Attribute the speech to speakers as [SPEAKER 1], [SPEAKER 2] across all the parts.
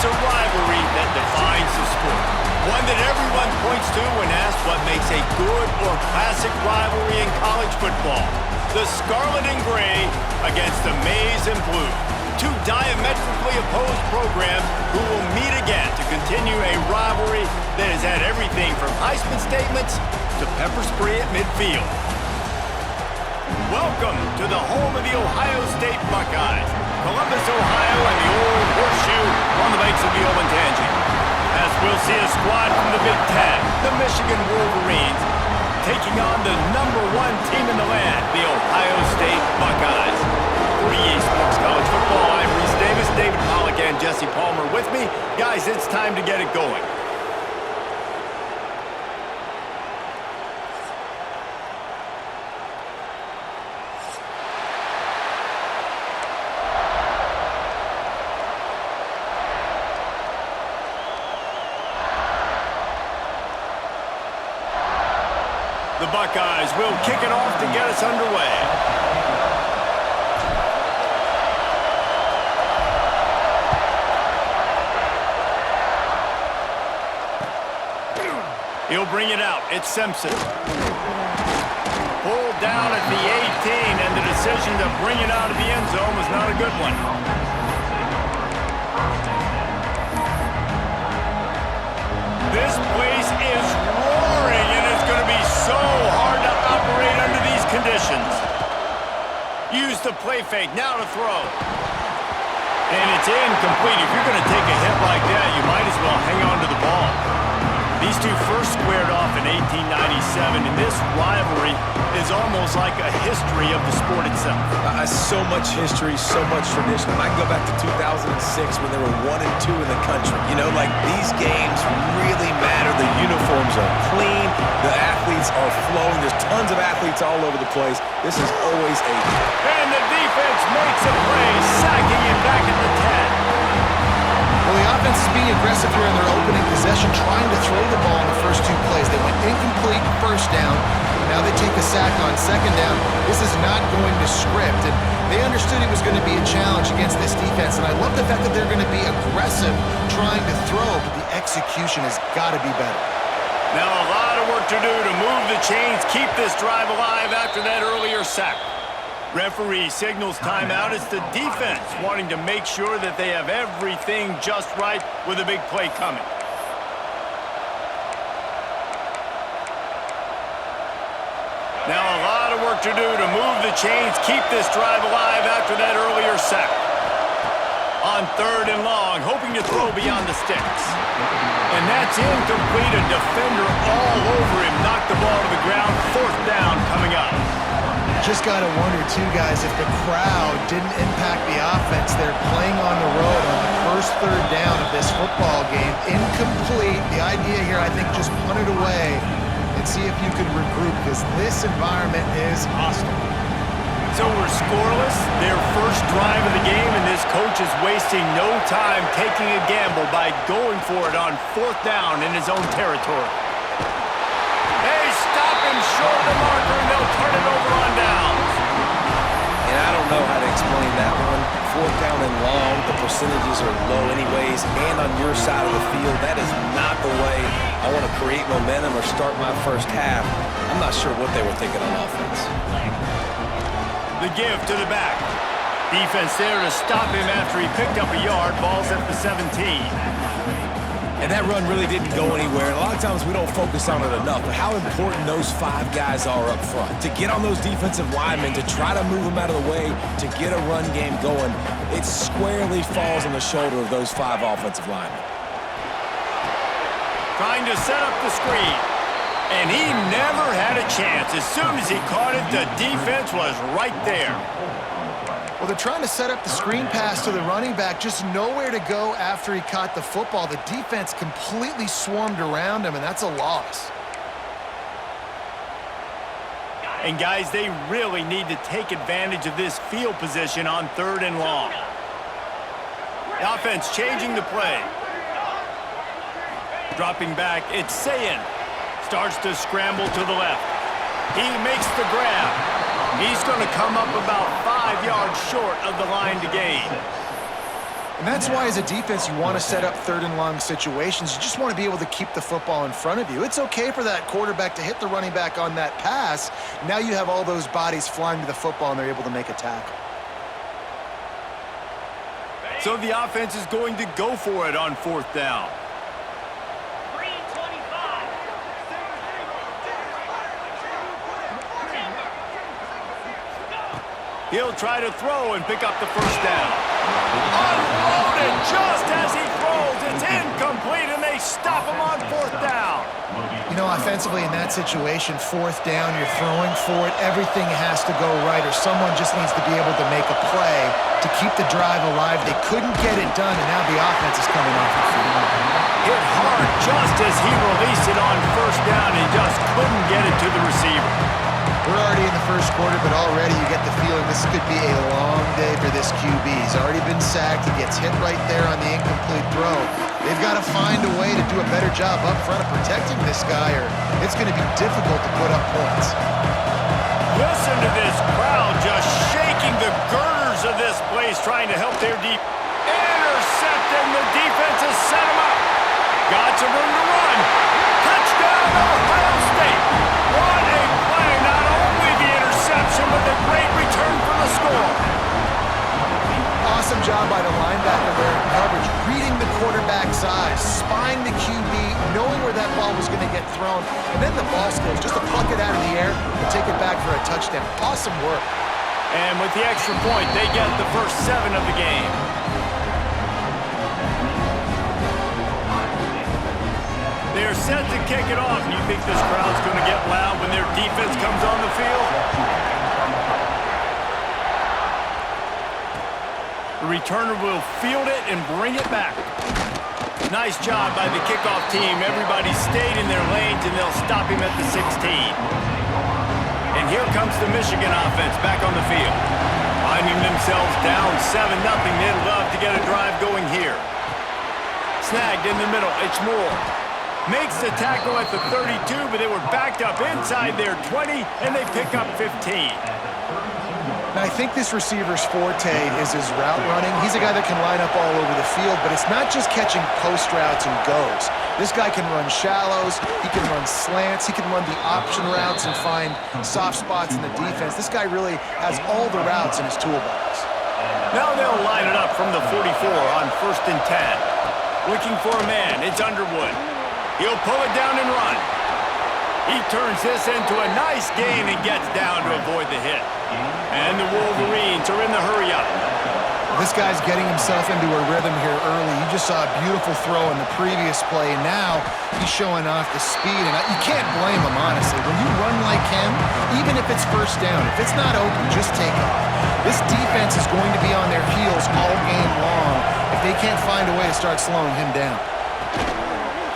[SPEAKER 1] It's a rivalry that defines the sport. One that everyone points to when asked what makes a good or classic rivalry in college football. The Scarlet and Gray against the Maize and Blue. Two diametrically opposed programs who will meet again to continue a rivalry that has had everything from Heisman statements to pepper spray at midfield. Welcome to the home of the Ohio State Buckeyes, Columbus, Ohio, and the old horseshoe on the banks of the Olentangy. As we'll see a squad from the Big Ten, the Michigan Wolverines, taking on the #1 team in the land, the Ohio State Buckeyes. For EA Sports College Football, I'm Reese Davis, David Pollack, and Jesse Palmer with me. Guys, it's time to get it going. The Buckeyes will kick it off to get us underway. He'll bring it out. It's Simpson. Pulled down at the 18, and the decision to bring it out of the end zone was not a good one. This place is roaring, and it's going to be so hard to operate under these conditions. Use the play fake, now to throw. And it's incomplete. If you're going to take a hit like that, you might as well hang on to the ball. These two first squared off in 1897, and this rivalry is almost like a history of the sport itself.
[SPEAKER 2] So much history, so much tradition. I can go back to 2006 when they were 1 and 2 in the country. You know, like, these games really matter. The uniforms are clean. The athletes are flowing. There's tons of athletes all over the place. This is always a...
[SPEAKER 1] And the defense makes a play, sacking him back at the 10.
[SPEAKER 3] Well, the offense is being aggressive here in their opening possession, trying to throw the ball in the first two plays. They went incomplete first down. Now they take a sack on second down. This is not going to script, and they understood it was going to be a challenge against this defense, and I love the fact that they're going to be aggressive trying to throw, but the execution has got to be better.
[SPEAKER 1] Now a lot of work to do to move the chains, keep this drive alive after that earlier sack. Referee signals timeout. It's the defense wanting to make sure that they have everything just right with a big play coming. Now a lot of work to do to move the chains, keep this drive alive after that earlier sack. On 3rd and long, hoping to throw beyond the sticks. And that's incomplete. A defender all over him. Knocked the ball to the ground. 4th down coming up.
[SPEAKER 3] Just got to wonder, too, guys, if the crowd didn't impact the offense. They're playing on the road on the first 3rd down of this football game. Incomplete. The idea here, I think, just punt it away and see if you can regroup, because this environment is hostile.
[SPEAKER 1] So we're scoreless, their first drive of the game, and this coach is wasting no time taking a gamble by going for it on 4th down in his own territory. They stop him short of the marker, and they'll turn it over on downs.
[SPEAKER 2] And I don't know how to explain that one. 4th down and long, the percentages are low anyways, and on your side of the field, that is not the way I want to create momentum or start my first half. I'm not sure what they were thinking on offense.
[SPEAKER 1] The give to the back. Defense there to stop him after he picked up a yard. Ball's at the 17.
[SPEAKER 2] And that run really didn't go anywhere. And a lot of times we don't focus on it enough, but how important those 5 guys are up front. To get on those defensive linemen, to try to move them out of the way, to get a run game going, it squarely falls on the shoulder of those 5 offensive linemen.
[SPEAKER 1] Trying to set up the screen. And he never had a chance. As soon as he caught it, the defense was right there.
[SPEAKER 3] Well, they're trying to set up the screen pass to the running back, just nowhere to go after he caught the football. The defense completely swarmed around him, and that's a loss.
[SPEAKER 1] And guys, they really need to take advantage of this field position on 3rd and long. The offense changing the play. Dropping back, it's Sayin. Starts to scramble to the left. He makes the grab. He's going to come up about 5 yards short of the line to gain.
[SPEAKER 3] And that's why as a defense you want to set up third and long situations. You just want to be able to keep the football in front of you. It's okay for that quarterback to hit the running back on that pass. Now you have all those bodies flying to the football and they're able to make a tackle.
[SPEAKER 1] So the offense is going to go for it on fourth down. He'll try to throw and pick up the first down. Unloaded just as he throws. It's incomplete, and they stop him on fourth down.
[SPEAKER 3] You know, offensively in that situation, fourth down, you're throwing for it. Everything has to go right, or someone just needs to be able to make a play to keep the drive alive. They couldn't get it done, and now the offense is coming off the field.
[SPEAKER 1] Hit hard just as he released it on first down and just couldn't get it to the receiver.
[SPEAKER 3] We're already in the first quarter, but already you get the feeling this could be a long day for this QB. He's already been sacked. He gets hit right there on the incomplete throw. They've got to find a way to do a better job up front of protecting this guy, or it's going to be difficult to put up points.
[SPEAKER 1] Listen to this crowd just shaking the girders of this place, trying to help their deep. Intercepted, the defense has set him up. Got some room to run. Touchdown, Ohio State. What a play. Not only the interception, but the great return for the score.
[SPEAKER 3] Awesome job by the linebacker there in coverage, reading the quarterback's eyes, spying the QB, knowing where that ball was going to get thrown, and then the ball skills, just to pluck it out of the air and take it back for a touchdown. Awesome work.
[SPEAKER 1] And with the extra point, they get the first 7 of the game. They're set to kick it off. You think this crowd's going to get loud when their defense comes on the field? The returner will field it and bring it back. Nice job by the kickoff team. Everybody stayed in their lanes, and they'll stop him at the 16. And here comes the Michigan offense back on the field. Finding themselves down 7-0. They'd love to get a drive going here. Snagged in the middle. It's Moore. Makes the tackle at the 32, but they were backed up inside their 20, and they pick up 15.
[SPEAKER 3] Now, I think this receiver's forte is his route running. He's a guy that can line up all over the field, but it's not just catching post routes and goes. This guy can run shallows, he can run slants, he can run the option routes and find soft spots in the defense. This guy really has all the routes in his toolbox.
[SPEAKER 1] Now they'll line it up from the 44 on 1st and 10. Looking for a man, it's Underwood. He'll pull it down and run. He turns this into a nice gain and gets down to avoid the hit. And the Wolverines are in the hurry-up.
[SPEAKER 3] This guy's getting himself into a rhythm here early. You just saw a beautiful throw in the previous play, and now he's showing off the speed. And you can't blame him, honestly. When you run like him, even if it's first down, if it's not open, just take off. This defense is going to be on their heels all game long if they can't find a way to start slowing him down.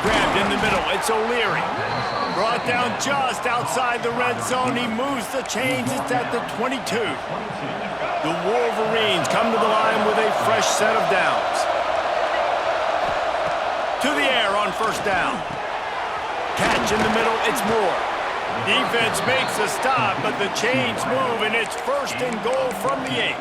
[SPEAKER 1] Grabbed in the middle, it's O'Leary. Brought down just outside the red zone. He moves the chains, it's at the 22. The Wolverines come to the line with a fresh set of downs. To the air on first down. Catch in the middle, it's Moore. Defense makes a stop, but the chains move, and it's 1st and goal from the 8.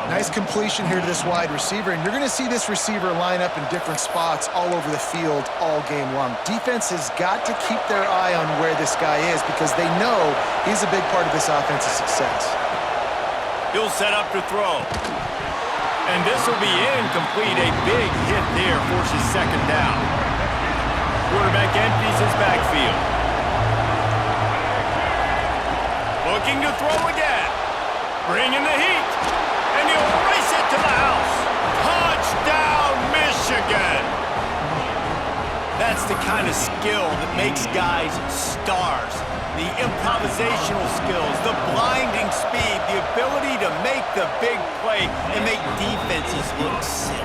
[SPEAKER 3] Nice completion here to this wide receiver, and you're going to see this receiver line up in different spots all over the field all game long. Defense has got to keep their eye on where this guy is because they know he's a big part of this offense's success.
[SPEAKER 1] He'll set up to throw. And this will be incomplete. A big hit there forces 2nd down. Quarterback empties his backfield. Looking to throw again. Bringing the heat. And he'll race it to the house. Touchdown, Michigan! That's the kind of skill that makes guys stars. The improvisational skills, the blinding speed, the ability to make the big play and make defenses look silly.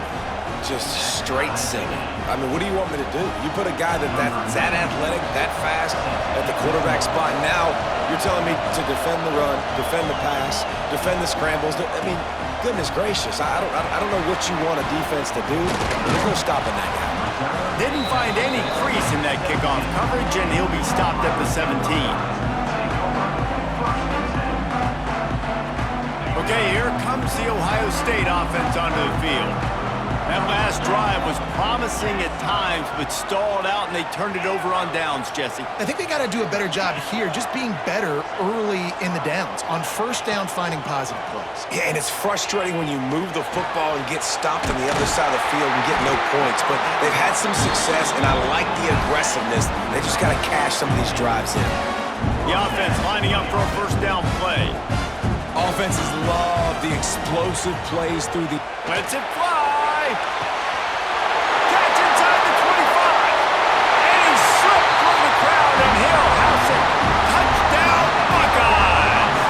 [SPEAKER 2] Just straight silly. I mean, what do you want me to do? You put a guy that's that athletic, that fast at the quarterback spot. Now you're telling me to defend the run, defend the pass, defend the scrambles. I mean, goodness gracious. I don't know what you want a defense to do. There's no stopping that guy.
[SPEAKER 1] Didn't find any crease in that kickoff coverage, and he'll be stopped at the 17. Okay, here comes the Ohio State offense onto the field. That last drive was promising at times, but stalled out, and they turned it over on downs, Jesse.
[SPEAKER 3] I think they got to do a better job here, just being better early in the downs, on first down finding positive plays.
[SPEAKER 2] Yeah, and it's frustrating when you move the football and get stopped on the other side of the field and get no points. But they've had some success, and I like the aggressiveness. They just got to cash some of these drives in.
[SPEAKER 1] The offense lining up for a first down play.
[SPEAKER 2] Offenses love the explosive plays through the...
[SPEAKER 1] Lets it fly. Catch inside the 25. And he slipped through the crowd, and he'll house it. Touchdown, Buckeyes.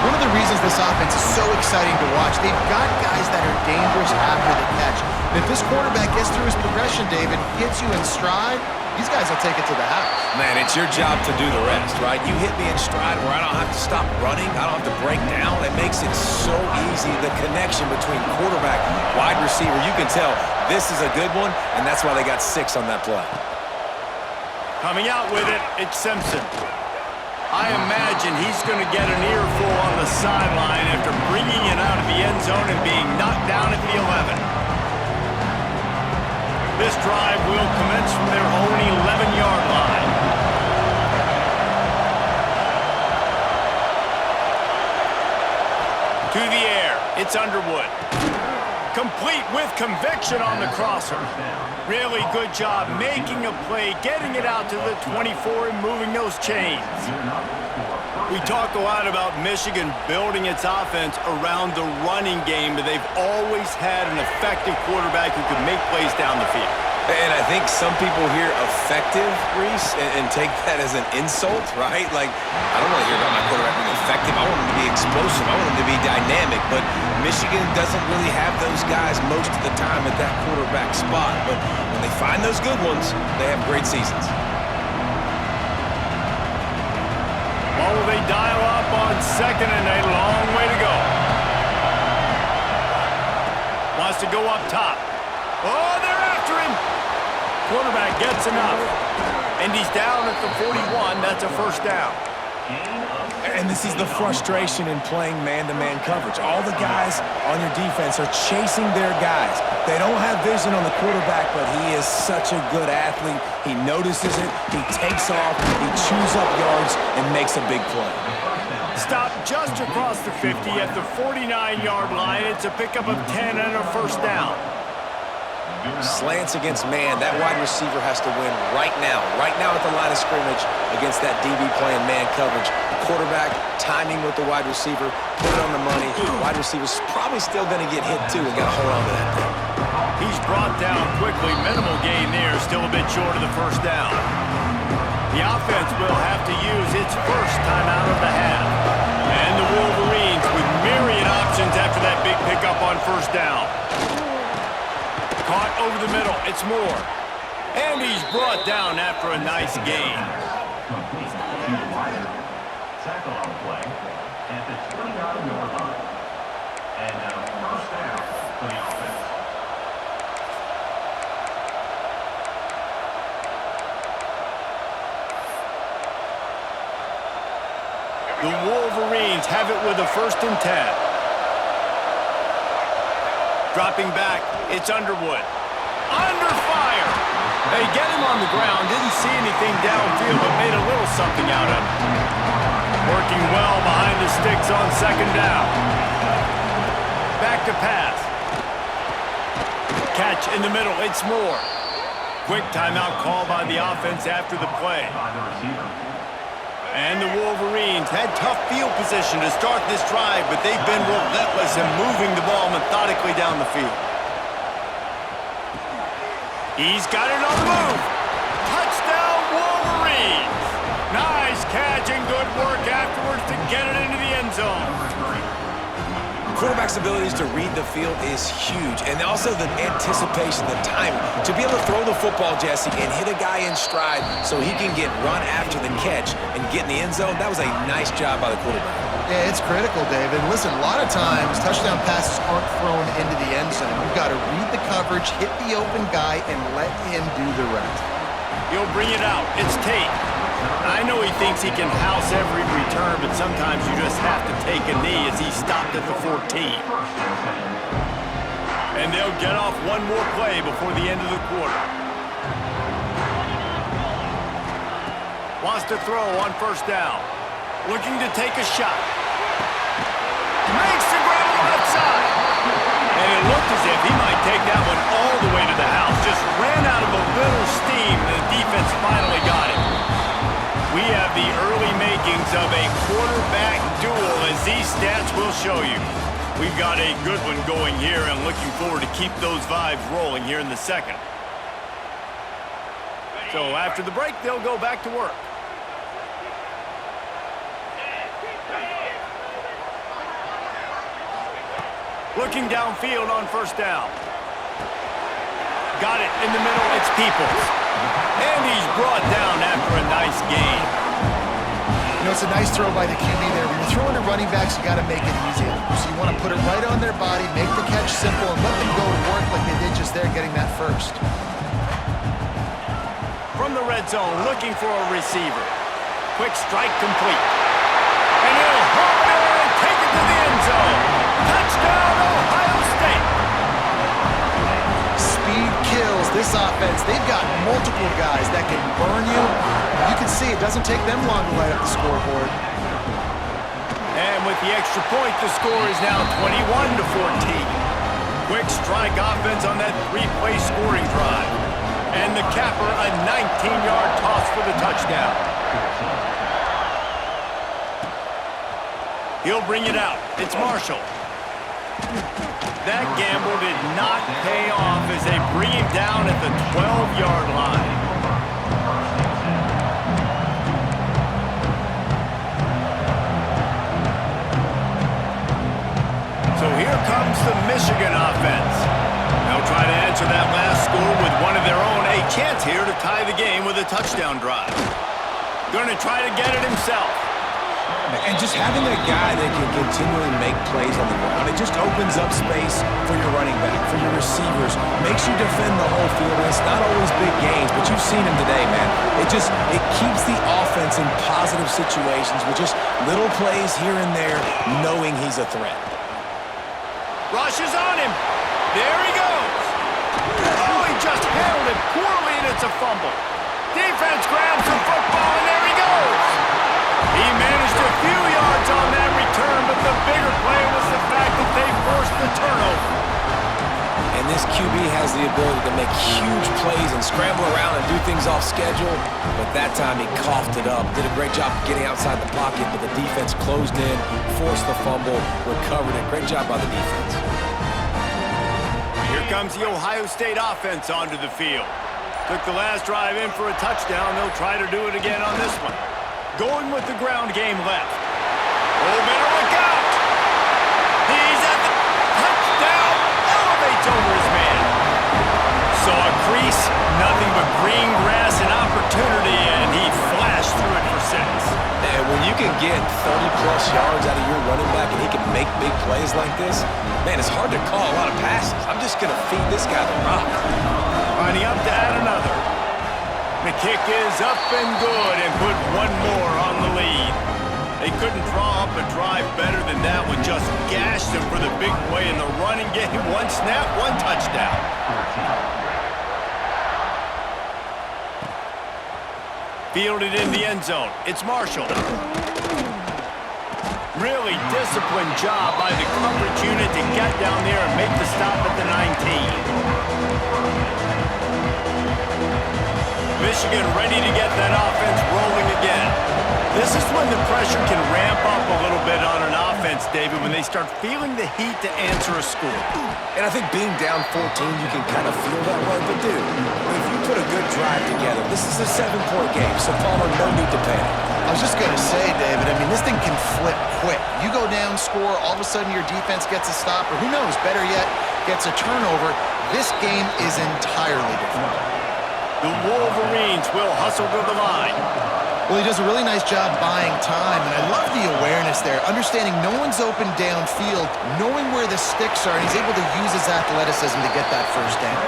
[SPEAKER 3] One of the reasons this offense is so exciting to watch, they've got guys that are dangerous after the catch. And if this quarterback gets through his progression, David, hits you in stride, these guys will take it to the house.
[SPEAKER 2] Man, it's your job to do the rest, right? You hit me in stride where I don't have to stop running. I don't have to break down. It makes it so easy. The connection between quarterback, wide receiver, you can tell this is a good one, and that's why they got 6 on that play.
[SPEAKER 1] Coming out with it, it's Simpson. I imagine he's going to get an earful on the sideline after bringing it out of the end zone and being knocked down at the 11. This drive will commence from their own 11-yard line. To the air, it's Underwood. Complete with conviction on the crosser. Really good job making a play, getting it out to the 24 and moving those chains. We talk a lot about Michigan building its offense around the running game, but they've always had an effective quarterback who could make plays down the field.
[SPEAKER 2] And I think some people hear effective, Reese, and take that as an insult, right? Like, I don't want to hear about my quarterback being effective. I want him to be explosive. I want him to be dynamic. But Michigan doesn't really have those guys most of the time at that quarterback spot. But when they find those good ones, they have great seasons.
[SPEAKER 1] What will they dial up on second and a long way to go? Wants to go up top. Oh, they're after him. Quarterback gets enough. And he's down at the 41. That's a first down.
[SPEAKER 2] And this is the frustration in playing man-to-man coverage. All the guys on your defense are chasing their guys. They don't have vision on the quarterback, but he is such a good athlete. He notices it, he takes off, he chews up yards, and makes a big play.
[SPEAKER 1] Stop just across the 50 at the 49-yard line. It's a pickup of 10 and a first down.
[SPEAKER 2] Slants against man. That wide receiver has to win right now at the line of scrimmage against that DB playing man coverage. Quarterback, timing with the wide receiver, put it on the money. Wide receiver's probably still going to get hit too and got to hold on to that thing.
[SPEAKER 1] He's brought down quickly. Minimal gain there, still a bit short of the first down. The offense will have to use its first timeout of the half. And the Wolverines with myriad options after that big pickup on first down. Caught over the middle, it's Moore. And he's brought down after a nice gain.
[SPEAKER 4] Tackle on the play at the 29-yard line. And now first down for the offense.
[SPEAKER 1] The Wolverines have it with a 1st and 10. Dropping back, it's Underwood. Under fire! They get him on the ground, didn't see anything downfield, but made a little something out of it. Working well behind the sticks on second down. Back to pass. Catch in the middle, it's Moore. Quick timeout call by the offense after the play. And the Wolverines had tough field position to start this drive, but they've been relentless in moving the ball methodically down the field. He's got it on the move. Touchdown, Wolverines. Nice catch and good work afterwards to get it into the end zone.
[SPEAKER 2] Quarterback's abilities to read the field is huge, and also the anticipation, the timing. To be able to throw the football, Jesse, and hit a guy in stride so he can get run after the catch and get in the end zone, that was a nice job by the quarterback.
[SPEAKER 3] Yeah, it's critical, David. Listen, a lot of times, touchdown passes aren't thrown into the end zone. You've got to read the coverage, hit the open guy, and let him do the rest.
[SPEAKER 1] He'll bring it out. It's Tate. I know he thinks he can house every return, but sometimes you just have to take a knee as he stopped at the 14. And they'll get off one more play before the end of the quarter. Wants to throw on first down. Looking to take a shot. Makes the grab left side. And it looked as if he might take that one all the way to the house. Just ran out of a little steam, and the defense finally got it. We have the early makings of a quarterback duel, as these stats will show you. We've got a good one going here, and looking forward to keep those vibes rolling here in the second. So after the break, they'll go back to work. Looking downfield on first down. Got it in the middle, it's Peoples. And he's brought down after a nice gain.
[SPEAKER 3] You know, it's a nice throw by the QB there. When you're throwing to running backs, you got to make it easy. So you want to put it right on their body, make the catch simple, and let them go to work like they did just there, getting that first.
[SPEAKER 1] From the red zone, looking for a receiver. Quick strike complete. And he'll hop in and take it to the end zone. Touchdown, Ohio State.
[SPEAKER 3] Speed kills this offense. They've got multiple guys that can burn you. You can see it doesn't take them long to light up the scoreboard.
[SPEAKER 1] And with the extra point, the score is now 21-14. Quick strike offense on that three-play scoring drive. And the capper, a 19-yard toss for the touchdown. He'll bring it out. It's Marshall. That gamble did not pay off as they bring him down at the 12-yard line. So here comes the Michigan offense. They'll try to answer that last score with one of their own. A chance here to tie the game with a touchdown drive. Going to try to get it himself.
[SPEAKER 2] And just having a guy that can continually make plays on the ground, it just opens up space for your running back, for your receivers, makes you defend the whole field. And it's not always big gains, but you've seen him today, man. It keeps the offense in positive situations with just little plays here and there, knowing he's a threat.
[SPEAKER 1] Rush is on him. There he goes. Oh, he just handled it poorly, and it's a fumble. Defense grabs the football, and there he goes. He managed a few yards on that return, but the bigger play was the fact that they forced the turnover.
[SPEAKER 2] And this QB has the ability to make huge plays and scramble around and do things off schedule, but that time he coughed it up. Did a great job of getting outside the pocket, but the defense closed in, forced the fumble, recovered it. Great job by the defense.
[SPEAKER 1] Here comes the Ohio State offense onto the field. Took the last drive in for a touchdown. They'll try to do it again on this one. Going with the ground game left. Oh, better look out! He's at the touchdown! Elevates over his man. Saw a crease, nothing but green grass and opportunity, and he flashed through it for 6.
[SPEAKER 2] And when you can get 30-plus yards out of your running back and he can make big plays like this, man, it's hard to call a lot of passes. I'm just going to feed this guy the rock.
[SPEAKER 1] Lining up to add another. The kick is up and good and put one more on the lead. They couldn't draw up a drive better than that one. Just gashed them for the big play in the running game. One snap, one touchdown. Fielded in the end zone. It's Marshall. Really disciplined job by the coverage unit to get down there and make the stop at the 19. Michigan ready to get that offense rolling again. This is when the pressure can ramp up a little bit on an offense, David, when they start feeling the heat to answer a score.
[SPEAKER 2] And I think being down 14, you can kind of feel that way. But, dude, if you put a good drive together, this is a 7-point game, so Palmer, no need to panic.
[SPEAKER 3] I was just going to say, David, I mean, this thing can flip quick. You go down, score, all of a sudden your defense gets a stop, or who knows, better yet, gets a turnover. This game is entirely different.
[SPEAKER 1] The Wolverines will hustle to the line.
[SPEAKER 3] Well, he does a really nice job buying time, and I love the awareness there, understanding no one's open downfield, knowing where the sticks are, and he's able to use his athleticism to get that first down.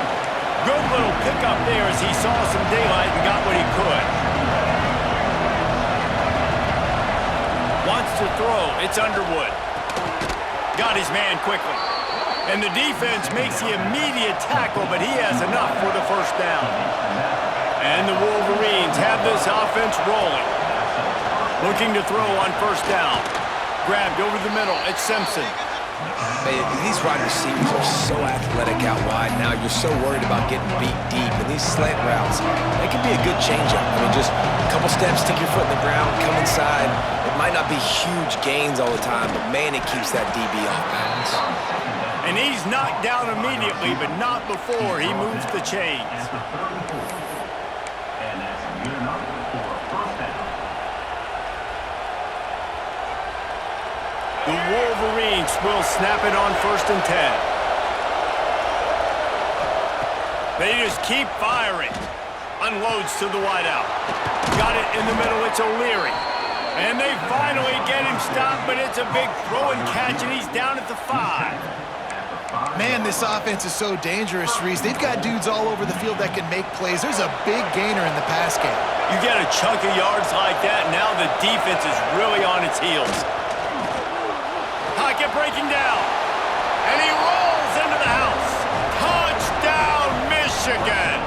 [SPEAKER 1] Good little pickup there as he saw some daylight and got what he could. to throw. It's Underwood. Got his man quickly. And the defense makes the immediate tackle, but he has enough for the first down. And the Wolverines have this offense rolling. Looking to throw on first down. Grabbed over the middle. It's Simpson.
[SPEAKER 2] Man, these wide receivers are so athletic out wide now. You're so worried about getting beat deep. And these slant routes, they can be a good changeup. I mean, just a couple steps, stick your foot in the ground, come inside. It might not be huge gains all the time, but man, it keeps that DB off balance.
[SPEAKER 1] And he's knocked down immediately, but not before he moves the chains.
[SPEAKER 4] And that's good enough for a first down.
[SPEAKER 1] The Wolverines will snap it on 1st and 10. They just keep firing. Unloads to the wideout. Got it in the middle. It's O'Leary. And they finally get him stopped, but it's a big throw and catch, and he's down at the 5.
[SPEAKER 3] Man, this offense is so dangerous, Reese. They've got dudes all over the field that can make plays. There's a big gainer in the pass game.
[SPEAKER 1] You get a chunk of yards like that, now the defense is really on its heels. Pocket breaking down. And he rolls into the house. Touchdown, Michigan!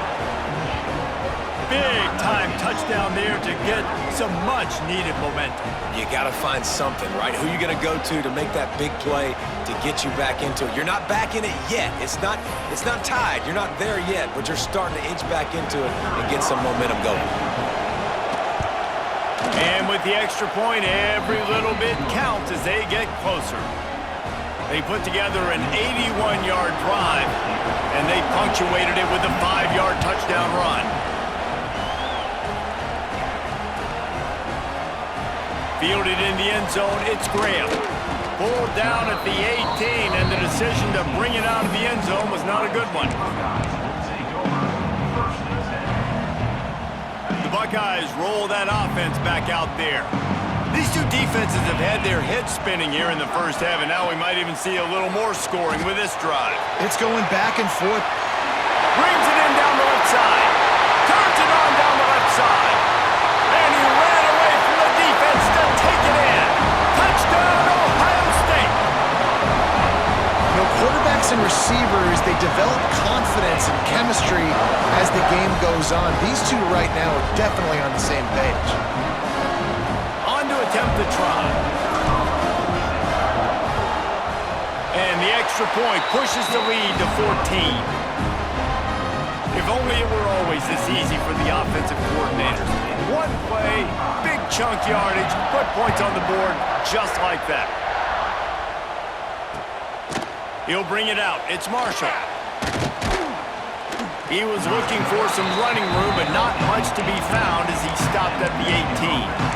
[SPEAKER 1] Big-time touchdown there to get some much-needed momentum.
[SPEAKER 2] You got to find something, right? Who you going to go to make that big play to get you back into it? You're not back in it yet. It's not tied. You're not there yet, but you're starting to inch back into it and get some momentum going.
[SPEAKER 1] And with the extra point, every little bit counts as they get closer. They put together an 81-yard drive, and they punctuated it with a 5-yard touchdown run. Fielded in the end zone, it's Graham. Pulled down at the 18, and the decision to bring it out of the end zone was not a good one. The Buckeyes roll that offense back out there. These two defenses have had their heads spinning here in the first half, and now we might even see a little more scoring with this drive.
[SPEAKER 3] It's going back and forth.
[SPEAKER 1] Brings it in down the left side. Turns it on down the left side. And he ran away from the defense to take it in. Touchdown, Ohio State.
[SPEAKER 3] You know, quarterbacks and receivers, they develop confidence and chemistry as the game goes on. These two right now are definitely on the same page.
[SPEAKER 1] On to attempt the try. And the extra point pushes the lead to 14. If only it were always this easy for the offensive coordinators. One play, big chunk yardage, put points on the board just like that. He'll bring it out. It's Marshall. He was looking for some running room, but not much to be found as he stopped at the 18.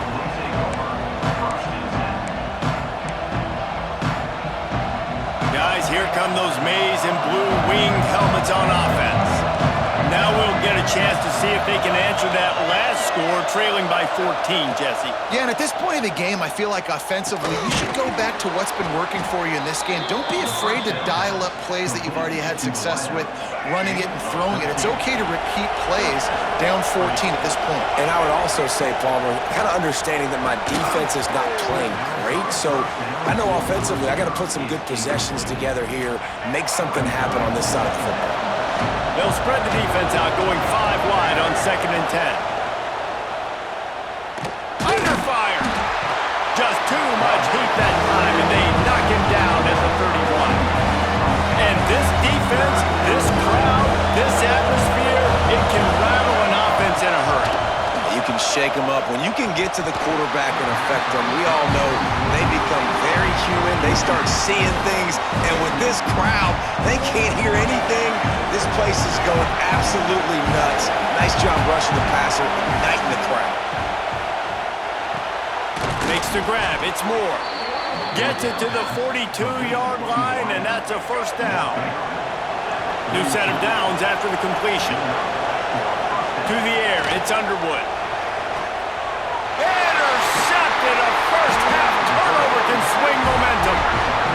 [SPEAKER 1] Guys, here come those maize and blue winged helmets on offense. Now we'll get a chance to see if they can answer that last score, trailing by 14, Jesse.
[SPEAKER 3] Yeah, and at this point of the game, I feel like offensively, you should go back to what's been working for you in this game. Don't be afraid to dial up plays that you've already had success with, running it and throwing it. It's okay to repeat plays down 14 at this point.
[SPEAKER 2] And I would also say, Palmer, kind of understanding that my defense is not playing great, so I know offensively I got to put some good possessions together here, make something happen on this side of the football.
[SPEAKER 1] They'll spread the defense out, going 5 wide on 2nd and 10. Under fire. Just too much heat that time, and they knock him down at the 31. And this defense, this crowd, this atmosphere, it can rattle an offense in a hurry.
[SPEAKER 2] You can shake them up. When you can get to the quarterback and affect them, we all know they become very human. They start seeing things, and with this crowd, they can't hear anything. This place is going absolutely nuts. Nice job rushing the passer, igniting the crowd.
[SPEAKER 1] Makes the grab. It's Moore. Gets it to the 42-yard line, and that's a first down. New set of downs after the completion. To the air, it's Underwood. Intercepted. A first-half turnover can swing momentum.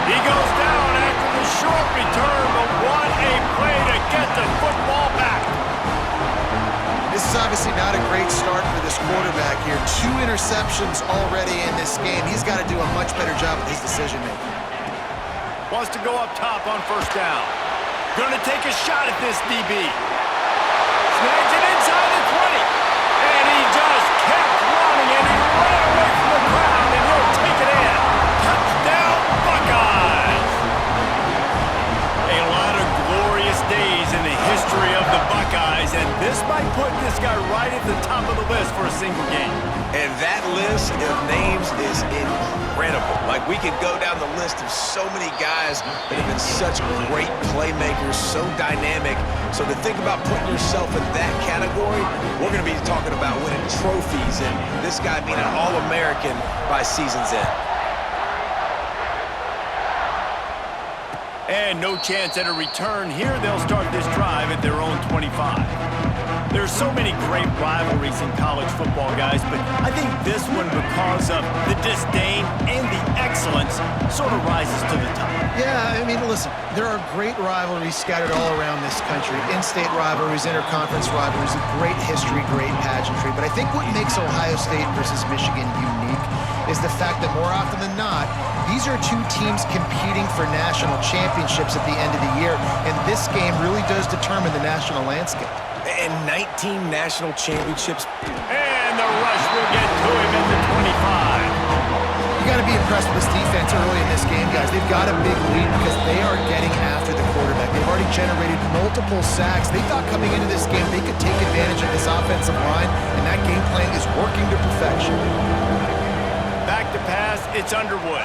[SPEAKER 1] He goes down after the short return, but what a play to get the football back.
[SPEAKER 3] This is obviously not a great start for this quarterback here. 2 interceptions already in this game. He's got to do a much better job with his decision-making.
[SPEAKER 1] Wants to go up top on first down. Gonna take a shot at this DB. Snags it inside the 20. And he just kept running, and he ran away from the crowd, and he'll take it in. Touchdown, Buckeyes! A lot of glorious days in the history of the Buckeyes, and this might put this guy right at the top of the list for a single game.
[SPEAKER 2] And that list of names is incredible. Like, we could go down the list of so many guys that have been such great playmakers, so dynamic. So to think about putting yourself in that category, we're going to be talking about winning trophies and this guy being an All-American by season's end.
[SPEAKER 1] And no chance at a return here. They'll start this drive at their own 25. There's so many great rivalries in college football, guys, but I think this one, because of the disdain and the excellence, sort of rises to the top.
[SPEAKER 3] Yeah, I mean, listen, there are great rivalries scattered all around this country. In-state rivalries, interconference rivalries, great history, great pageantry. But I think what makes Ohio State versus Michigan unique is the fact that more often than not, these are 2 teams competing for national championships at the end of the year, and this game really does determine the national landscape.
[SPEAKER 2] And 19 national championships.
[SPEAKER 1] And the rush will get to him at the 25.
[SPEAKER 3] You got to be impressed with this defense early in this game, guys. They've got a big lead because they are getting after the quarterback. They've already generated multiple sacks. They thought coming into this game they could take advantage of this offensive line, and that game plan is working to perfection.
[SPEAKER 1] Back to pass, it's Underwood.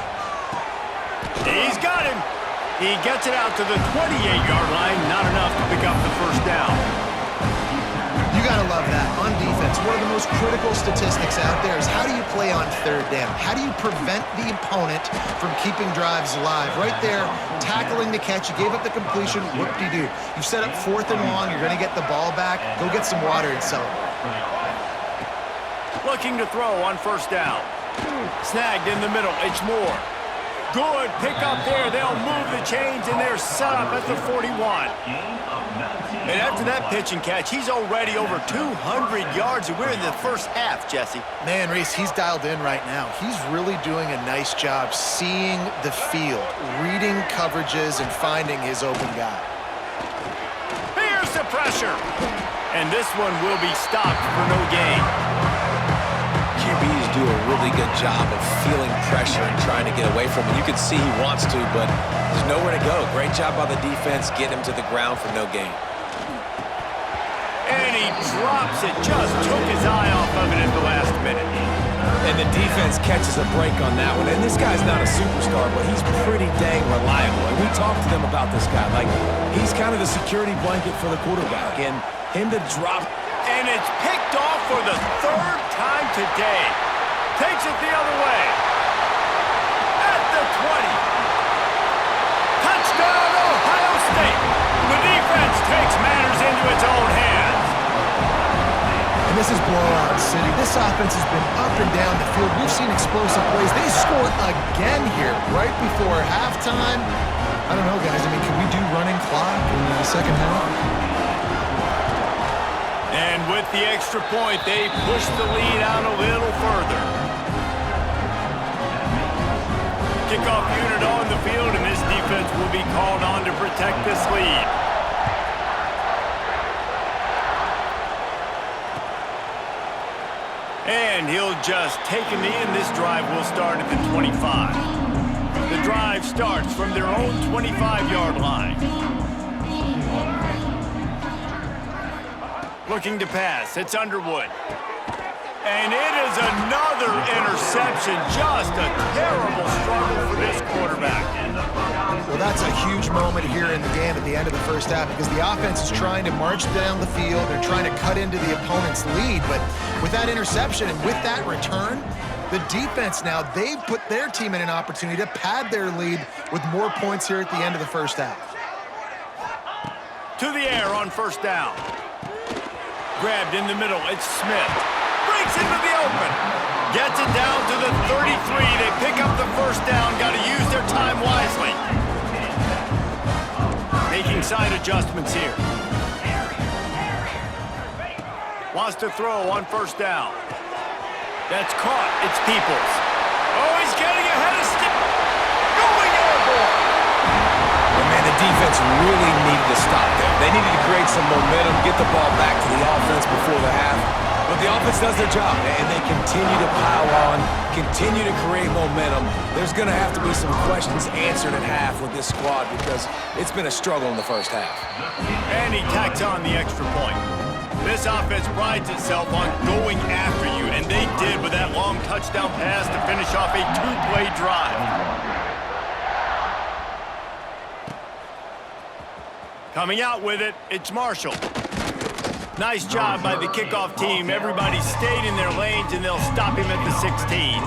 [SPEAKER 1] He's got him. He gets it out to the 28-yard line, not enough to pick up the first down.
[SPEAKER 3] You got to love that. On defense, one of the most critical statistics out there is how do you play on third down? How do you prevent the opponent from keeping drives alive? Right there, tackling the catch. You gave up the completion. Whoop-de-doo. You've set up 4th and long. You're going to get the ball back. Go get some water and celebrate.
[SPEAKER 1] Looking to throw on first down. Snagged in the middle. It's Moore. Good pick up there. They'll move the chains, and they're set up at the 41. And after that pitch and catch, he's already over 200 yards, and we're in the first half, Jesse.
[SPEAKER 3] Man, Reese, he's dialed in right now. He's really doing a nice job seeing the field, reading coverages, and finding his open guy.
[SPEAKER 1] Here's the pressure. And this one will be stopped for no gain.
[SPEAKER 2] QBs do a really good job of feeling pressure and trying to get away from it. You can see he wants to, but there's nowhere to go. Great job by the defense, getting him to the ground for no gain.
[SPEAKER 1] And he drops it, just took his eye off of it at the last minute.
[SPEAKER 2] And the defense catches a break on that one. And this guy's not a superstar, but he's pretty dang reliable. And we talked to them about this guy. Like, he's kind of the security blanket for the quarterback. And him to drop.
[SPEAKER 1] And it's picked off for the 3rd time today. Takes it the other way. At the 20. Touchdown, Ohio State. The defense takes matters into its own hands.
[SPEAKER 3] And this is blowout city. This offense has been up and down the field. We've seen explosive plays. They scored again here right before halftime. I don't know, guys. I mean, can we do running clock in the second half?
[SPEAKER 1] And with the extra point, they push the lead out a little further. Kickoff unit on the field, and this defense will be called on to protect this lead. And he'll just take him in. This drive will start at the 25. The drive starts from their own 25-yard line. Looking to pass. It's Underwood. And it is another interception. Just a terrible struggle for this quarterback.
[SPEAKER 3] Well, that's a huge moment here in the game at the end of the first half because the offense is trying to march down the field. They're trying to cut into the opponent's lead. But with that interception and with that return, the defense now, they've put their team in an opportunity to pad their lead with more points here at the end of the first half.
[SPEAKER 1] To the air on first down. Grabbed in the middle. It's Smith. Breaks into the open. Gets it down to the 33. They pick up the first down. Got to use their time wisely. Making side adjustments here. Wants to throw on first down. That's caught. It's Peoples. Oh, he's getting ahead of Stick. Going airborne.
[SPEAKER 2] But man, the defense really needed to stop there. They needed to create some momentum, get the ball back to the offense before the half. But the offense does their job, and they continue to pile on, continue to create momentum. There's going to have to be some questions answered at half with this squad because it's been a struggle in the first half.
[SPEAKER 1] And he tacks on the extra point. This offense prides itself on going after you, and they did with that long touchdown pass to finish off a two-play drive. Coming out with it, it's Marshall. Nice job by the kickoff team. Everybody stayed in their lanes, and they'll stop him at the 16.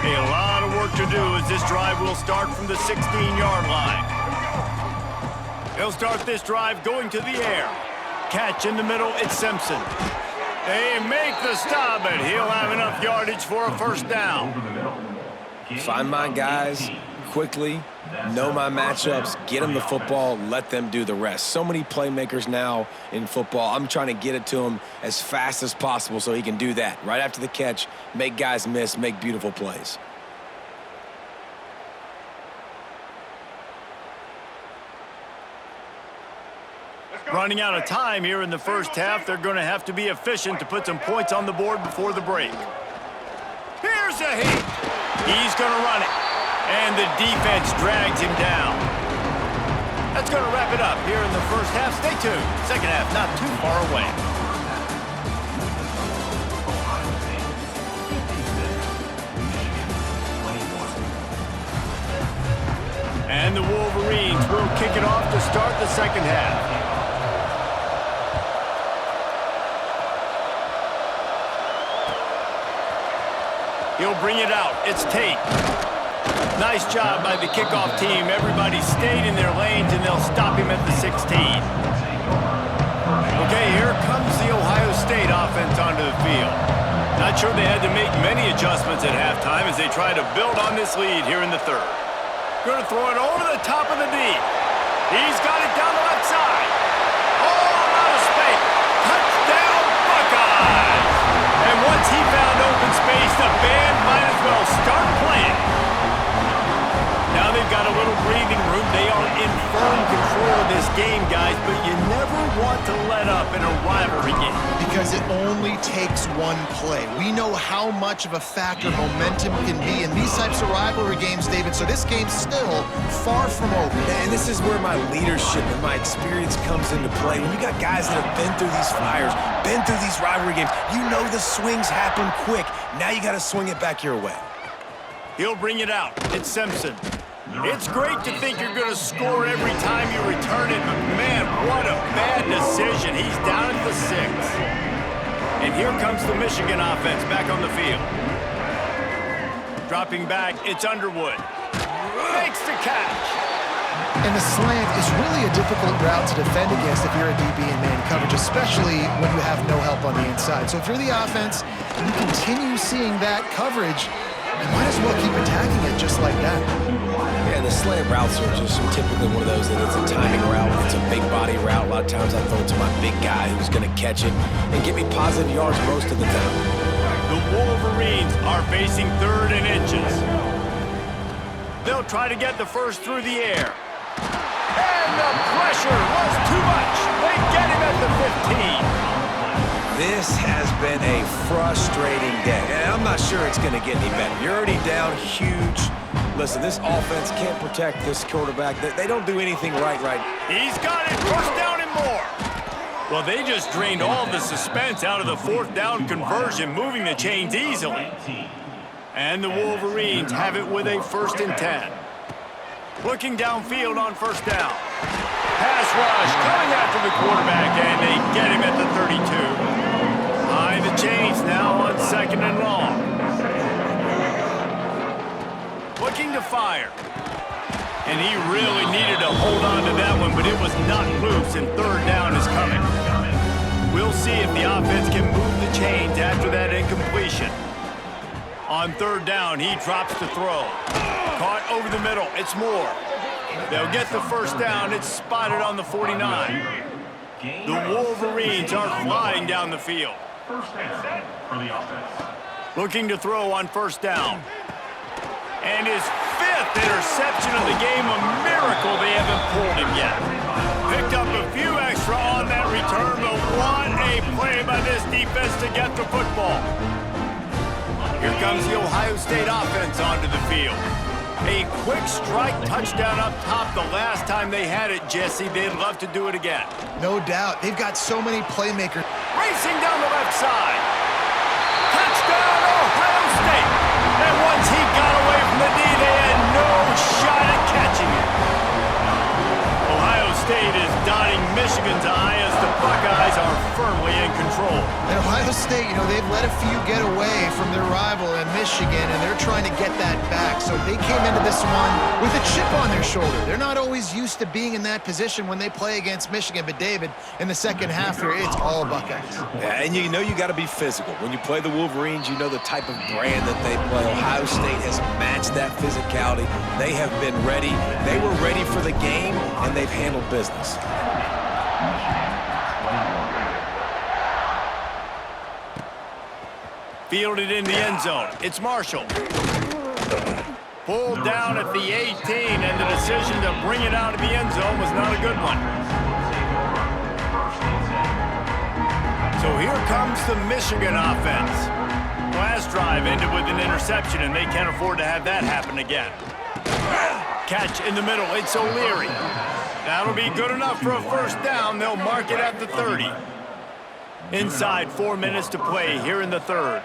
[SPEAKER 1] A lot of work to do as this drive will start from the 16-yard line. He'll start this drive going to the air. Catch in the middle, it's Simpson. They make the stop, and he'll have enough yardage for a first down.
[SPEAKER 2] Find my guys quickly, know my matchups, get them the football, let them do the rest. So many playmakers now in football. I'm trying to get it to him as fast as possible so he can do that. Right after the catch, make guys miss, make beautiful plays.
[SPEAKER 1] Running out of time here in the first half, they're going to have to be efficient to put some points on the board before the break. Here's a hit. He's going to run it. And the defense drags him down. That's going to wrap it up here in the first half. Stay tuned. Second half not too far away. And the Wolverines will kick it off to start the second half. He'll bring it out. It's Tate. Nice job by the kickoff team. Everybody stayed in their lanes, and they'll stop him at the 16. Okay, here comes the Ohio State offense onto the field. Not sure they had to make many adjustments at halftime as they try to build on this lead here in the third. Going to throw it over the top of the deep. He's got it down the left side. All out of space. Touchdown, Buckeyes! And once he found open space, the band might as well start playing. Now they've got a little breathing room. They are in firm control of this game, guys, but you never want to let up in a rivalry game.
[SPEAKER 3] Because it only takes one play. We know how much of a factor momentum can be in these types of rivalry games, David, so this game's still far from over.
[SPEAKER 2] And this is where my leadership and my experience comes into play. When you got guys that have been through these fires, been through these rivalry games, you know the swings happen quick. Now you got to swing it back your way.
[SPEAKER 1] He'll bring it out. It's Simpson. It's great to think you're going to score every time you return it, but man, what a bad decision. He's down at the 6. And here comes the Michigan offense back on the field. Dropping back, it's Underwood. Makes the catch.
[SPEAKER 3] And the slant is really a difficult route to defend against if you're a DB in man coverage, especially when you have no help on the inside. So if you're the offense and you continue seeing that coverage, you might as well keep attacking it just like that.
[SPEAKER 2] Yeah, the slant routes are just typically one of those that it's a timing route. It's a big body route. A lot of times I throw it to my big guy who's going to catch it and give me positive yards most of the time.
[SPEAKER 1] The Wolverines are facing 3rd and inches. They'll try to get the first through the air. And the pressure was too much. They get him at the 15.
[SPEAKER 2] This has been a frustrating day, and I'm not sure it's going to get any better. You're already down huge. Listen, this offense can't protect this quarterback. They don't do anything right.
[SPEAKER 1] He's got it. First down and more. Well, they just drained all the suspense out of the 4th down conversion, moving the chains easily. And the Wolverines have it with a 1st and 10. Looking downfield on first down. Pass rush coming after the quarterback, and they get him at the 32. High the chains now on 2nd and long. Looking to fire. And he really needed to hold on to that one, but it was not loose, and 3rd down is coming. We'll see if the offense can move the chains after that incompletion. On third down, he drops to throw. Caught over the middle. It's Moore. They'll get the first down. It's spotted on the 49. The Wolverines are flying down the field.
[SPEAKER 4] First down for the offense.
[SPEAKER 1] Looking to throw on first down. And his 5th interception of the game. A miracle they haven't pulled him yet. Picked up a few extra on that return, but what a play by this defense to get the football. Here comes the Ohio State offense onto the field. A quick strike touchdown up top the last time they had it, Jesse. They'd love to do it again.
[SPEAKER 3] No doubt. They've got so many playmakers.
[SPEAKER 1] Racing down the left side. Touchdown, Ohio State. And once he got away from the knee, they had no shot at catching it. Ohio State is dotting Michigan's eye as the Buckeyes are firmly in control.
[SPEAKER 3] And Ohio State, they've let a few get away from their rival in Michigan, and they're trying to get that back. So they came into this one with a chip on their shoulder. They're not always used to being in that position when they play against Michigan. But, David, in the second half here, it's all Buckeyes.
[SPEAKER 2] Yeah, and you got to be physical. When you play the Wolverines, you know the type of brand that they play. Ohio State has matched that physicality. They have been ready. They were ready for the game, and they've handled business.
[SPEAKER 1] Fielded in the end zone. It's Marshall. Pulled down at the 18, and the decision to bring it out of the end zone was not a good one. So here comes the Michigan offense. Last drive ended with an interception, and they can't afford to have that happen again. Catch in the middle. It's O'Leary. That'll be good enough for a first down. They'll mark it at the 30. Inside 4 minutes to play here in the third.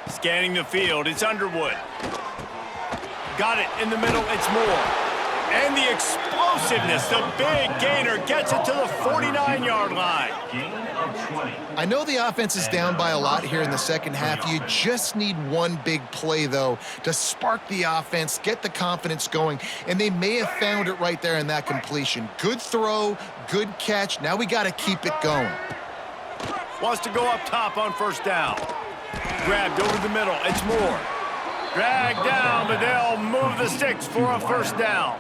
[SPEAKER 1] Scanning the field, it's Underwood. Got it in the middle, it's Moore. And the explosiveness, the big gainer gets it to the 49-yard line.
[SPEAKER 3] I know the offense is down by a lot here in the second half. You just need one big play, though, to spark the offense, get the confidence going, and they may have found it right there in that completion. Good throw, good catch. Now we got to keep it going.
[SPEAKER 1] Wants to go up top on first down. Grabbed over the middle. It's Moore. Dragged down, but they'll move the sticks for a first down.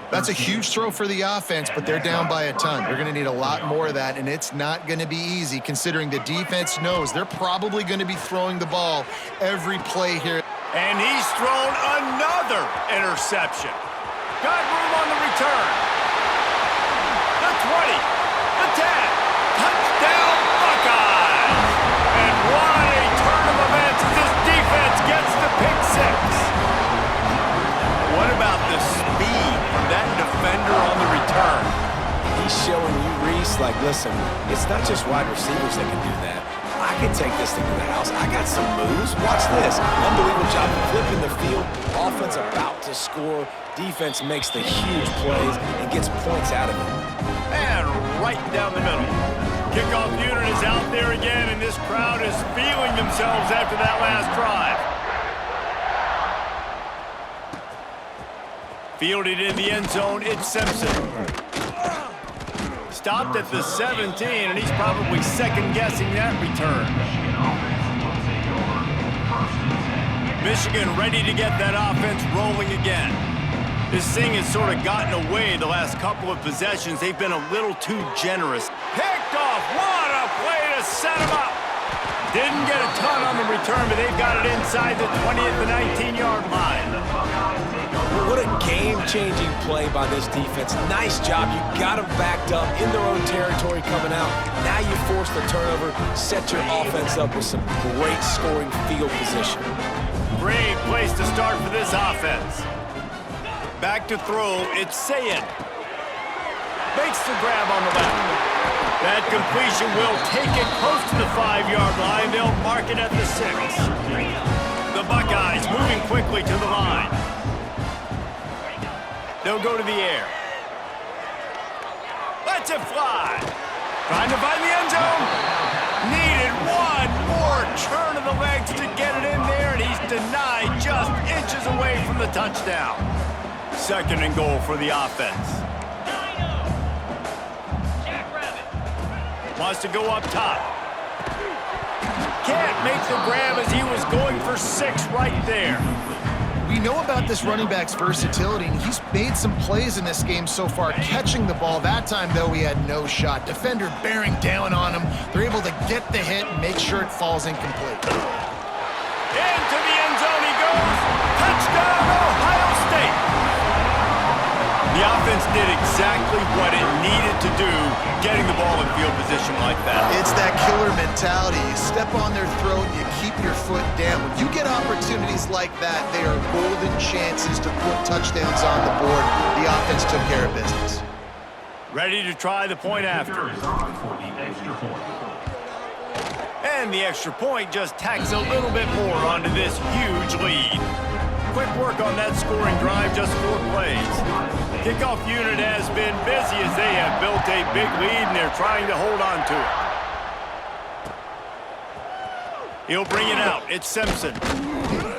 [SPEAKER 3] That's a huge throw for the offense, but they're down by a ton. They're going to need a lot more of that, and it's not going to be easy considering the defense knows they're probably going to be throwing the ball every play here.
[SPEAKER 1] And he's thrown another interception. Got room on the return. The 20, the 10. Touchdown, Buckeyes! And what a turn of events as this defense gets the pick six. What about the speed from that defender on the return?
[SPEAKER 2] He's showing you, Reese, like, listen, it's not just wide receivers that can do that. I can take this thing to the house. I got some moves. Watch this. Unbelievable job of flipping the field. Offense about to score. Defense makes the huge plays and gets points out of it.
[SPEAKER 1] And right down the middle. Kickoff unit is out there again, and this crowd is feeling themselves after that last drive. Fielded in the end zone, it's Simpson. Stopped at the 17, and he's probably second-guessing that return. Michigan ready to get that offense rolling again. This thing has sort of gotten away the last couple of possessions. They've been a little too generous. Picked off. What a play to set him up. Didn't get a ton on the return, but they've got it inside the 20 at the 19-yard line.
[SPEAKER 2] Well, what a game-changing play by this defense. Nice job. You got them backed up in their own territory coming out. Now you force the turnover, set your offense up with some great scoring field position.
[SPEAKER 1] Great place to start for this offense. Back to throw, it's Sayin. Makes the grab on the left. That completion will take it close to the 5-yard line. They'll mark it at the 6. The Buckeyes moving quickly to the line. They'll go to the air. Lets it fly. Trying to find the end zone. Needed one more turn of the legs to get it in there, and he's denied just inches away from the touchdown. Second and goal for the offense. Wants to go up top. Can't make the grab as he was going for number 6 right there.
[SPEAKER 3] We know about this running back's versatility, and he's made some plays in this game so far, catching the ball. That time, though, he had no shot. Defender bearing down on him. They're able to get the hit and make sure it falls incomplete.
[SPEAKER 1] Into the end zone he goes. Touchdown, Ohio State. The offense did exactly what it needed to do, getting the ball in field position like that.
[SPEAKER 3] It's that killer mentality. You step on their throat, you keep your foot down. When you get opportunities like that, they are golden chances to put touchdowns on the board. The offense took care of business.
[SPEAKER 1] Ready to try the point after. And the extra point just tacks a little bit more onto this huge lead. Quick work on that scoring drive, just 4 plays. Kickoff unit has been busy as they have built a big lead and they're trying to hold on to it. He'll bring it out. It's Simpson.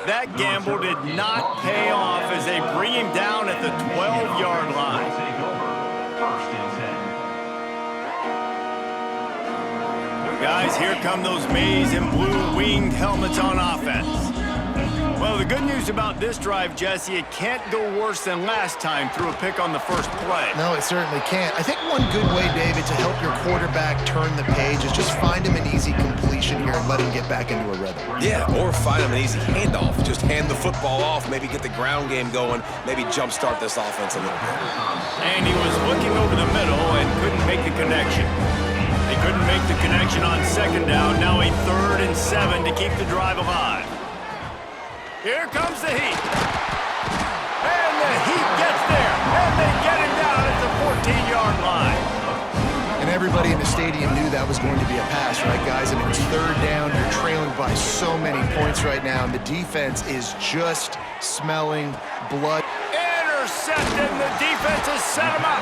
[SPEAKER 1] That gamble did not pay off as they bring him down at the 12-yard line. Guys, here come those maize and blue winged helmets on offense. Well, the good news about this drive, Jesse, it can't go worse than last time through a pick on the first play.
[SPEAKER 3] No, it certainly can't. I think one good way, David, to help your quarterback turn the page is just find him an easy completion here and let him get back into a rhythm.
[SPEAKER 2] Yeah, or find him an easy handoff. Just hand the football off, maybe get the ground game going, maybe jumpstart this offense a little bit.
[SPEAKER 1] And he was looking over the middle and couldn't make the connection. They couldn't make the connection on second down. Now a 3rd and 7 to keep the drive alive. Here comes the heat. And the heat gets there. And they get him down at the 14-yard line.
[SPEAKER 3] And everybody in the stadium knew that was going to be a pass, right, guys? I mean, it's 3rd down. You're trailing by so many points right now, and the defense is just smelling blood.
[SPEAKER 1] Intercepted, and the defense has set him up.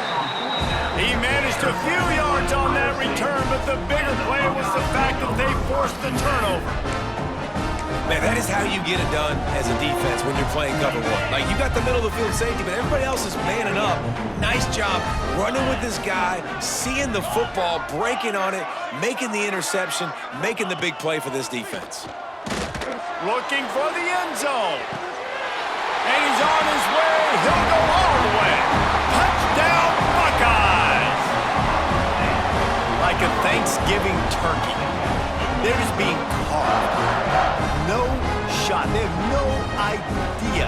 [SPEAKER 1] He managed a few yards on that return, but the bigger play was the fact that they forced the turnover.
[SPEAKER 2] Man, that is how you get it done as a defense when you're playing cover 1. Like, you got the middle of the field safety, but everybody else is manning up. Nice job running with this guy, seeing the football, breaking on it, making the interception, making the big play for this defense.
[SPEAKER 1] Looking for the end zone. And he's on his way. He'll go all the way. Touchdown, Buckeyes! Like a Thanksgiving turkey. They're just being carved. No shot. They have no idea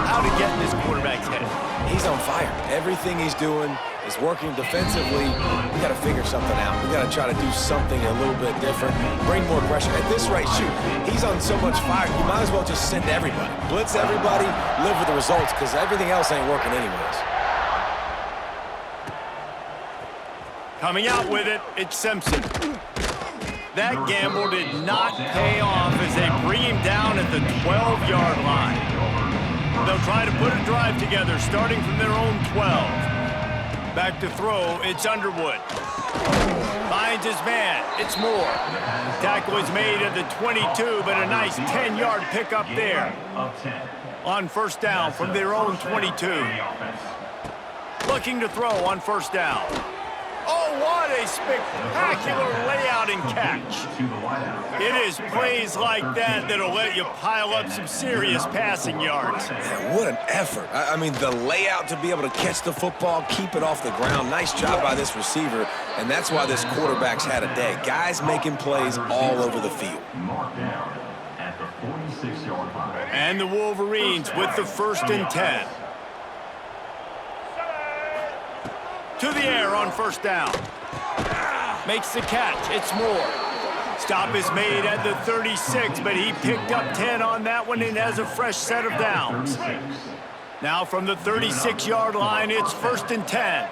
[SPEAKER 1] how to get in this quarterback's head.
[SPEAKER 2] He's on fire. Everything he's doing is working defensively. We got to figure something out. We got to try to do something a little bit different, bring more pressure. At this rate, shoot, he's on so much fire, you might as well just send everybody. Blitz everybody, live with the results, because everything else ain't working anyways.
[SPEAKER 1] Coming out with it, it's Simpson. That gamble did not pay off as they bring him down at the 12-yard line. They'll try to put a drive together, starting from their own 12. Back to throw, it's Underwood. Finds his man, it's Moore. Tackle is made at the 22, but a nice 10-yard pickup there. On first down from their own 22. Looking to throw on first down. Oh, what a spectacular layout and catch. It is plays like that that'll let you pile up some serious passing yards.
[SPEAKER 2] Man, what an effort. I mean, the layout to be able to catch the football, keep it off the ground. Nice job by this receiver, and that's why this quarterback's had a day. Guys making plays all over the field.
[SPEAKER 1] And the Wolverines with the 1st and 10. To the air on first down. Makes the catch. It's Moore. Stop is made at the 36, but he picked up 10 on that one and has a fresh set of downs. Now from the 36-yard line, it's 1st and 10.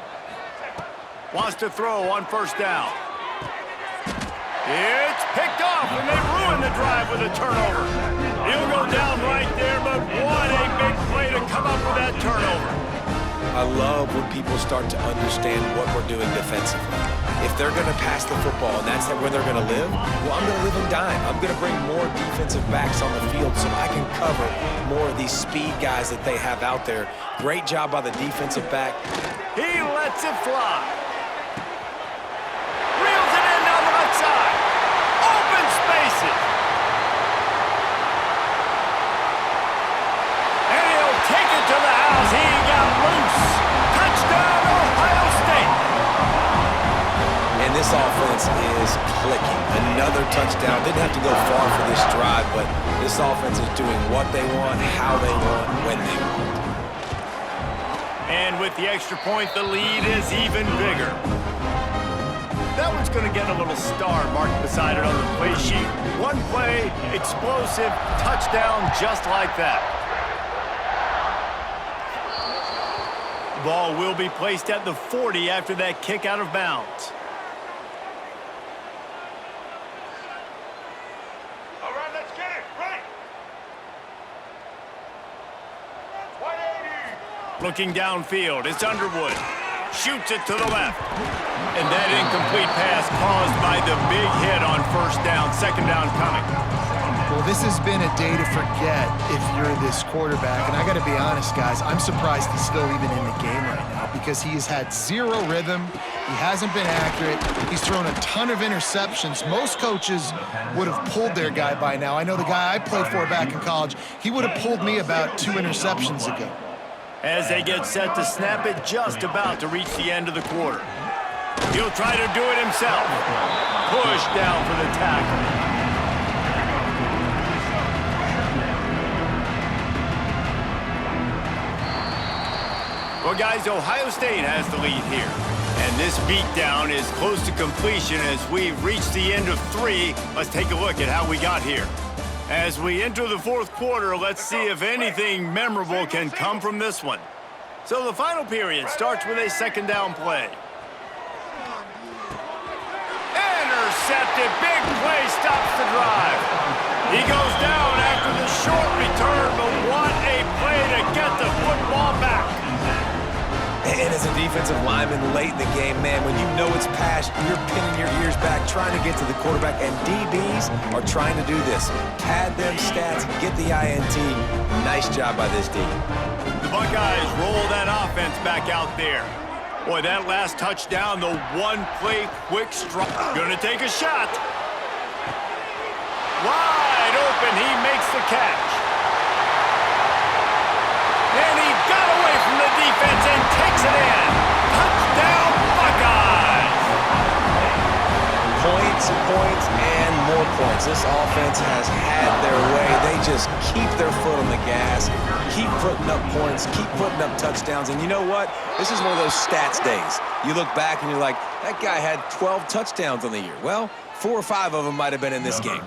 [SPEAKER 1] Wants to throw on first down. It's picked off, and they ruin the drive with a turnover. He'll go down right there, but what a big play to come up with that turnover.
[SPEAKER 2] I love when people start to understand what we're doing defensively. If they're going to pass the football and that's where they're going to live, well, I'm going to live and dime. I'm going to bring more defensive backs on the field so I can cover more of these speed guys that they have out there. Great job by the defensive back.
[SPEAKER 1] He lets it fly. Reels it in down the left side. Open spaces.
[SPEAKER 2] making. Another touchdown. Didn't have to go far for this drive, but this offense is doing what they want, how they want, when they want.
[SPEAKER 1] And with the extra point, the lead is even bigger. That one's going to get a little star marked beside it on the play sheet. One play, explosive, touchdown just like that. The ball will be placed at the 40 after that kick out of bounds.
[SPEAKER 5] All right, let's get it. Right. 180.
[SPEAKER 1] Looking downfield, it's Underwood. Shoots it to the left. And that incomplete pass caused by the big hit on first down, second down coming.
[SPEAKER 3] Well, this has been a day to forget if you're this quarterback. And I got to be honest, guys, I'm surprised he's still even in the game right now because he has had zero rhythm. He hasn't been accurate. He's thrown a ton of interceptions. Most coaches would have pulled their guy by now. I know the guy I played for back in college, he would have pulled me about 2 interceptions ago.
[SPEAKER 1] As they get set to snap it, just about to reach the end of the quarter. He'll try to do it himself. Push down for the tackle. Well, guys, Ohio State has the lead here. And this beatdown is close to completion as we've reached the end of 3. Let's take a look at how we got here. As we enter the fourth quarter, let's see if anything memorable can come from this one. So the final period starts with a second down play. Intercepted. Big play stops the drive. He goes down after the short return, but what a play to get the football back.
[SPEAKER 2] And as a defensive lineman late in the game, man, when you know it's past, you're pinning your ears back, trying to get to the quarterback, and DBs are trying to do this. Pad them stats, get the INT. Nice job by this D.
[SPEAKER 1] The Buckeyes roll that offense back out there. Boy, that last touchdown, the one-play quick strike. Gonna take a shot. Wide open, he makes the catch. And he got away from the defense and takes it in. Touchdown, Buckeyes!
[SPEAKER 2] Points, points, and more points. This offense has had their way. They just keep their foot on the gas, keep putting up points, keep putting up touchdowns. And you know what? This is one of those stats days. You look back and you're like, that guy had 12 touchdowns on the year. Well, 4 or 5 of them might have been in this game.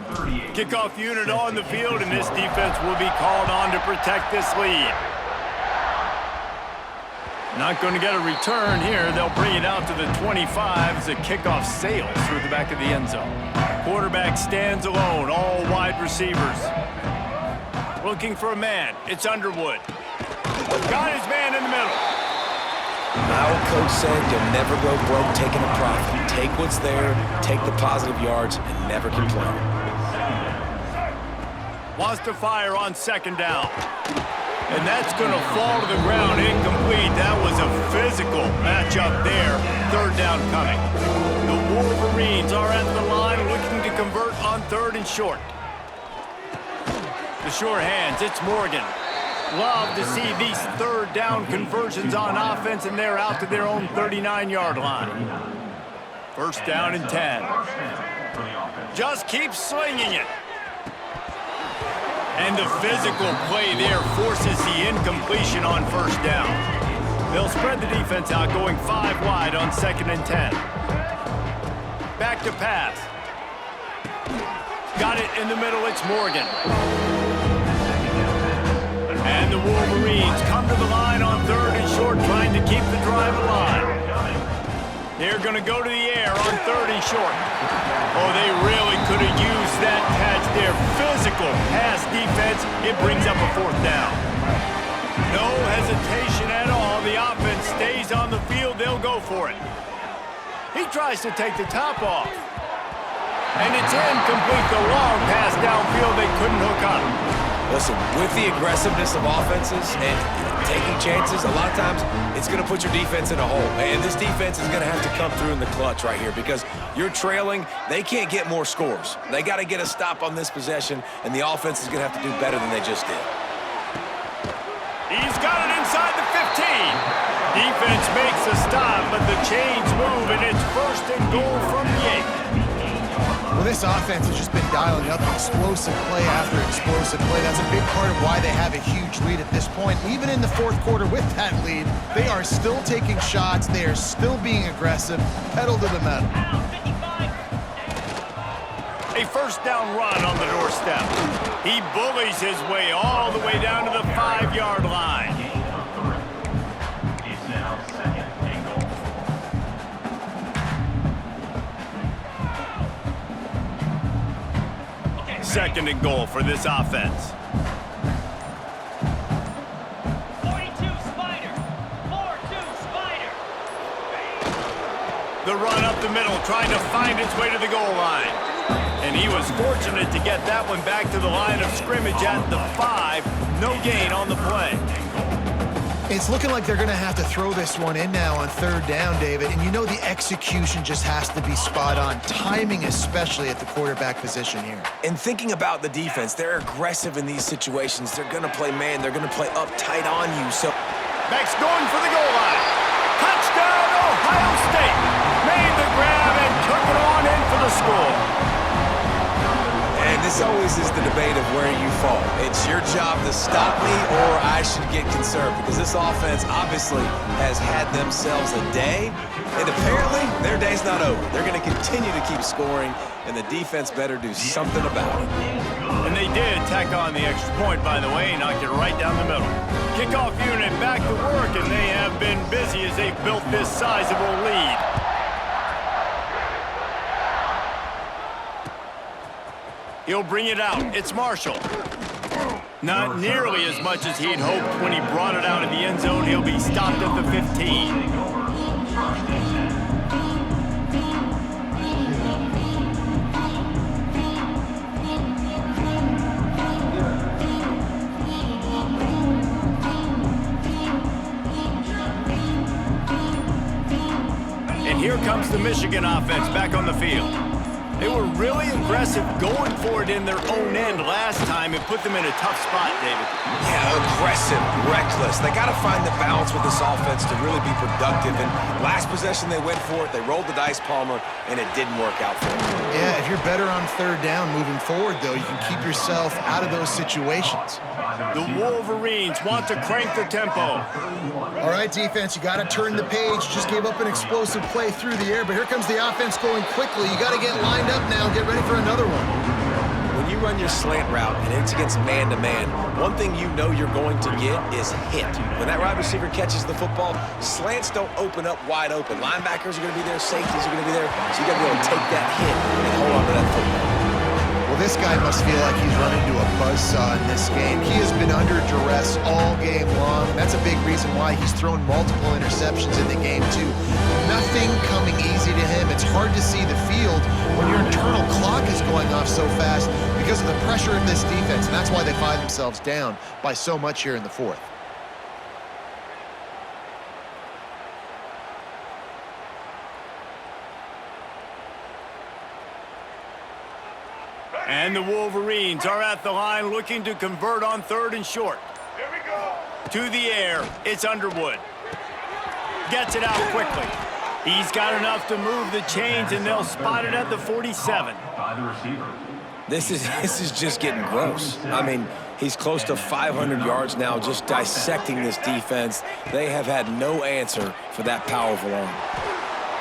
[SPEAKER 1] Kickoff unit on the field, and this defense will be called on to protect this lead. Not going to get a return here. They'll bring it out to the 25 as the kickoff sails through the back of the end zone. Quarterback stands alone, all wide receivers. Looking for a man. It's Underwood. Got his man in the middle.
[SPEAKER 2] My old coach said you'll never go broke taking a profit. Take what's there, take the positive yards, and never complain.
[SPEAKER 1] Wants to fire on second down. And that's going to fall to the ground incomplete. That was a physical matchup there. Third down coming. The Wolverines are at the line looking to convert on third and short. The sure hands, it's Morgan. Love to see these third down conversions on offense, and they're out to their own 39-yard line. First down and 10. Just keep slinging it. And the physical play there forces the incompletion on first down. They'll spread the defense out, going 5 wide on second and 10. Back to pass. Got it in the middle, it's Morgan. And the Wolverines come to the line on third and short, trying to keep the drive alive. They're going to go to the air on third and short. Oh, they really could have used that catch there. Physical pass defense. It brings up a fourth down. No hesitation at all. The offense stays on the field. They'll go for it. He tries to take the top off. And it's incomplete. The long pass downfield they couldn't hook up.
[SPEAKER 2] Listen, with the aggressiveness of offenses and taking chances, a lot of times it's going to put your defense in a hole. And this defense is going to have to come through in the clutch right here because you're trailing. They can't get more scores. They got to get a stop on this possession, and the offense is going to have to do better than they just did.
[SPEAKER 1] He's got it inside the 15. Defense makes a stop, but the chains move, and it's first and goal from the 8.
[SPEAKER 3] Well, this offense has just been dialing up explosive play after explosive play. That's a big part of why they have a huge lead at this point. Even in the fourth quarter with that lead, they are still taking shots. They are still being aggressive, pedal to the metal.
[SPEAKER 1] A first down run on the doorstep. He bullies his way all the way down to the 5-yard line.
[SPEAKER 4] It's now second and goal.
[SPEAKER 1] Second and goal for this offense.
[SPEAKER 6] 42 Spider. 4-2 Spider.
[SPEAKER 1] The run up the middle, trying to find its way to the goal line. And he was fortunate to get that one back to the line of scrimmage at the 5. No gain on the play.
[SPEAKER 3] It's looking like they're going to have to throw this one in now on third down, David. And you know the execution just has to be spot on. Timing especially at the quarterback position here.
[SPEAKER 2] And thinking about the defense, they're aggressive in these situations. They're going to play man. They're going to play up tight on you. So
[SPEAKER 1] Max going for the goal line. Touchdown, Ohio State. Made the grab and took it on in for the score.
[SPEAKER 2] And this always is the debate of where you fall. It's your job to stop me or I should get conserved, because this offense obviously has had themselves a day, and apparently their day's not over. They're going to continue to keep scoring, and the defense better do something about it.
[SPEAKER 1] And they did tack on the extra point, by the way, knocked it right down the middle. Kickoff unit back to work, and they have been busy as they've built this sizable lead. He'll bring it out. It's Marshall. Not nearly as much as he'd hoped when he brought it out of the end zone. He'll be stopped at the 15. And here comes the Michigan offense back on the field. They were really aggressive going for it in their own end last time. It put them in a tough spot, David.
[SPEAKER 2] Yeah, aggressive, reckless. They got to find the balance with this offense to really be productive. And last possession, they went for it. They rolled the dice, Palmer, and it didn't work out for them.
[SPEAKER 3] Yeah, if you're better on third down moving forward, though, you can keep yourself out of those situations.
[SPEAKER 1] The Wolverines want to crank the tempo.
[SPEAKER 3] All right, defense, you got to turn the page. Just gave up an explosive play through the air, but here comes the offense going quickly. You got to get lined up now. Get ready for another one.
[SPEAKER 2] When you run your slant route and it's against man-to-man, one thing you know you're going to get is hit. When that wide receiver catches the football, slants don't open up wide open. Linebackers are going to be there, safeties are going to be there, so you got to be able to take that hit and hold on to that football.
[SPEAKER 3] Well, this guy must feel like he's run into a buzzsaw in this game. He has been under duress all game long. That's a big reason why he's thrown multiple interceptions in the game, too. Nothing coming easy to him. It's hard to see the field when your internal clock is going off so fast because of the pressure of this defense, and that's why they find themselves down by so much here in the fourth.
[SPEAKER 1] And the Wolverines are at the line looking to convert on third and short.
[SPEAKER 5] Here we go.
[SPEAKER 1] To the air, it's Underwood. Gets it out quickly. He's got enough to move the chains, and they'll spot it at the 47.
[SPEAKER 4] By the receiver.
[SPEAKER 2] This is just getting gross. I mean, he's close to 500 yards now just dissecting this defense. They have had no answer for that powerful arm.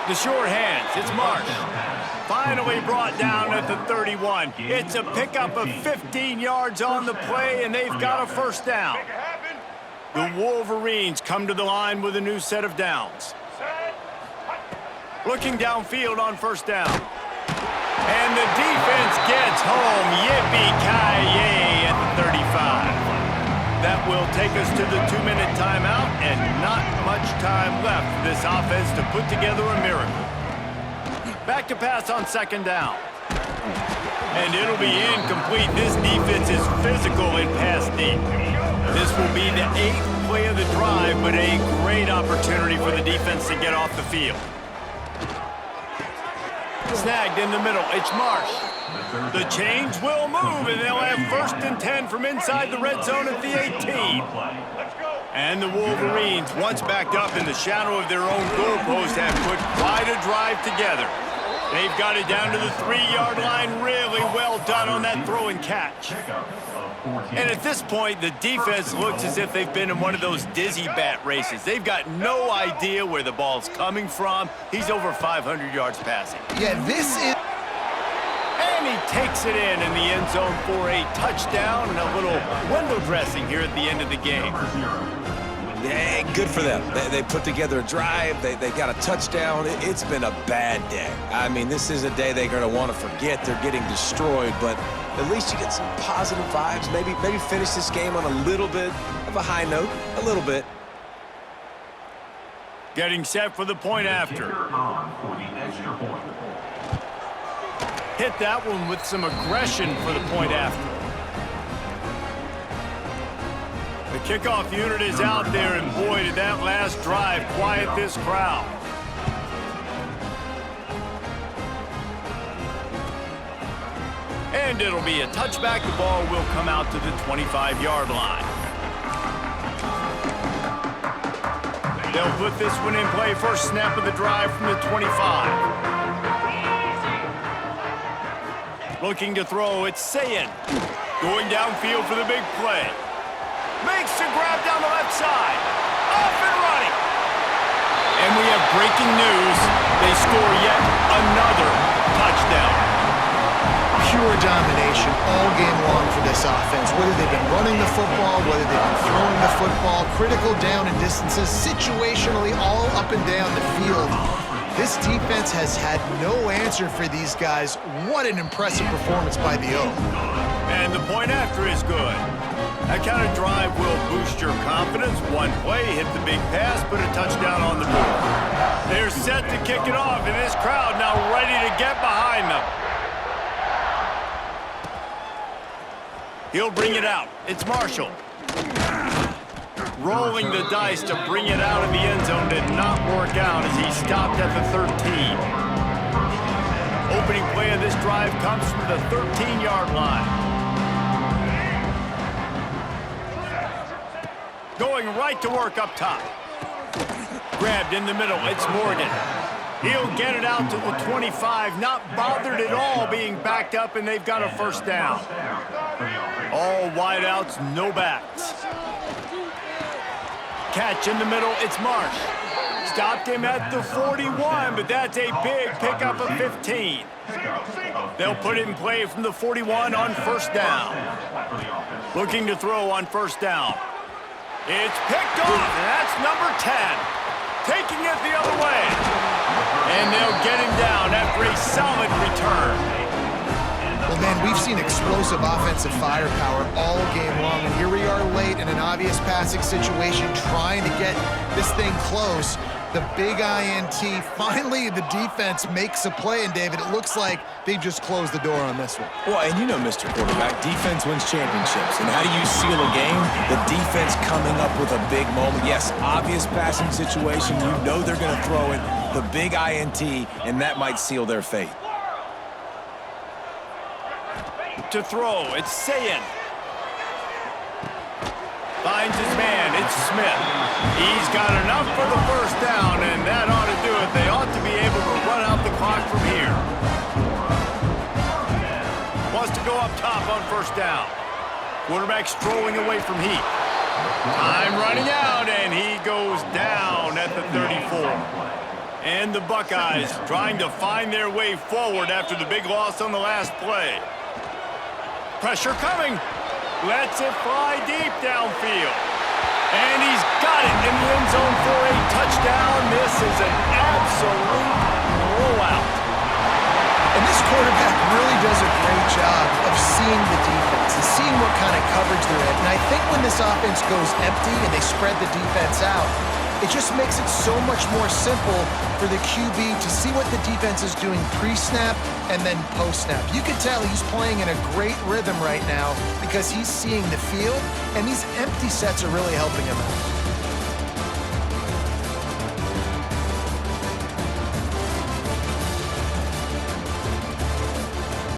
[SPEAKER 1] The short hands, it's Marsh. Finally brought down at the 31. It's a pickup of 15 yards on the play, and they've got a first down.
[SPEAKER 5] Make it happen.
[SPEAKER 1] The Wolverines come to the line with a new set of downs.
[SPEAKER 5] Set.
[SPEAKER 1] Looking downfield on first down. And the defense gets home. Yippee-ki-yay at the 35. That will take us to the 2-minute timeout, and not much time left for this offense to put together a miracle. Back to pass on second down. And it'll be incomplete. This defense is physical in pass deep. This will be the 8th play of the drive, but a great opportunity for the defense to get off the field. Snagged in the middle. It's Marsh. The chains will move, and they'll have first and 10 from inside the red zone at the 18.
[SPEAKER 5] Let's go.
[SPEAKER 1] And the Wolverines, once backed up in the shadow of their own goalpost, have put quite a drive together. They've got it down to the 3-yard line. Really well done on that throw and catch.
[SPEAKER 4] Pickup of 14.
[SPEAKER 1] And at this point, the defense looks as if they've been in one of those dizzy bat races. They've got no idea where the ball's coming from. He's over 500 yards passing.
[SPEAKER 3] Yeah, this is...
[SPEAKER 1] And he takes it in the end zone for a touchdown and a little window dressing here at the end of the game.
[SPEAKER 2] Yeah, good for them. They put together a drive. They got a touchdown. It's been a bad day. I mean, this is a day they're going to want to forget. They're getting destroyed, but at least you get some positive vibes. Maybe finish this game on a little bit of a high note, a little bit.
[SPEAKER 1] Getting set for the point after.
[SPEAKER 4] Kicker on for the extra point.
[SPEAKER 1] Hit that one with some aggression for the point after. The kickoff unit is out there, and boy, did that last drive quiet this crowd. And it'll be a touchback. The ball will come out to the 25-yard line. They'll put this one in play. First snap of the drive from the 25. Looking to throw, it's Sayin. Going downfield for the big play. Makes a grab down the left side. Off and running. And we have breaking news. They score yet another touchdown.
[SPEAKER 3] pure domination all game long for this offense. Whether they've been running the football, whether they've been throwing the football, critical down and distances, situationally all up and down the field. This defense has had no answer for these guys. What an impressive performance by the O.
[SPEAKER 1] And the point after is good. That kind of drive will boost your confidence. One play, hit the big pass, put a touchdown on the board. They're set to kick it off, and this crowd now ready to get behind them. He'll bring it out. It's Marshall. Rolling the dice to bring it out of the end zone did not work out as he stopped at the 13. Opening play of this drive comes from the 13-yard line. Going right to work up top. Grabbed in the middle, it's Morgan. He'll get it out to the 25, not bothered at all being backed up, and they've got a first down. All wideouts, no backs. Catch in the middle, it's Marsh. Stopped him at the 41, but that's a big pickup of 15. They'll put it in play from the 41 on first down. Looking to throw on first down. It's picked off, and that's number 10. Taking it the other way. And they'll get him down after a solid return.
[SPEAKER 3] Well, man, we've seen explosive offensive firepower all game long, and here we are late in an obvious passing situation trying to get this thing close. The big INT, finally the defense makes a play, and David, it looks like they just closed the door on this one.
[SPEAKER 2] Well, and you know, Mr. Quarterback, defense wins championships. And how do you seal a game? The defense coming up with a big moment. Yes, obvious passing situation. You know they're going to throw it. The big INT, and that might seal their fate.
[SPEAKER 1] To throw, it's Sayin. Finds his man, it's Smith. He's got enough for the first down, and that ought to do it. They ought to be able to run out the clock from here. Wants to go up top on first down. Quarterback strolling away from Heat. Time running out, and he goes down at the 34. And the Buckeyes trying to find their way forward after the big loss on the last play. Pressure coming. Lets it fly deep downfield. And he's got it in the end zone for a touchdown. This is an absolute blowout.
[SPEAKER 3] And this quarterback really does a great job of seeing the defense and seeing what kind of coverage they're in. And I think when this offense goes empty and they spread the defense out, it just makes it so much more simple for the QB to see what the defense is doing pre-snap and then post-snap. You can tell he's playing in a great rhythm right now because he's seeing the field, and these empty sets are really helping him out.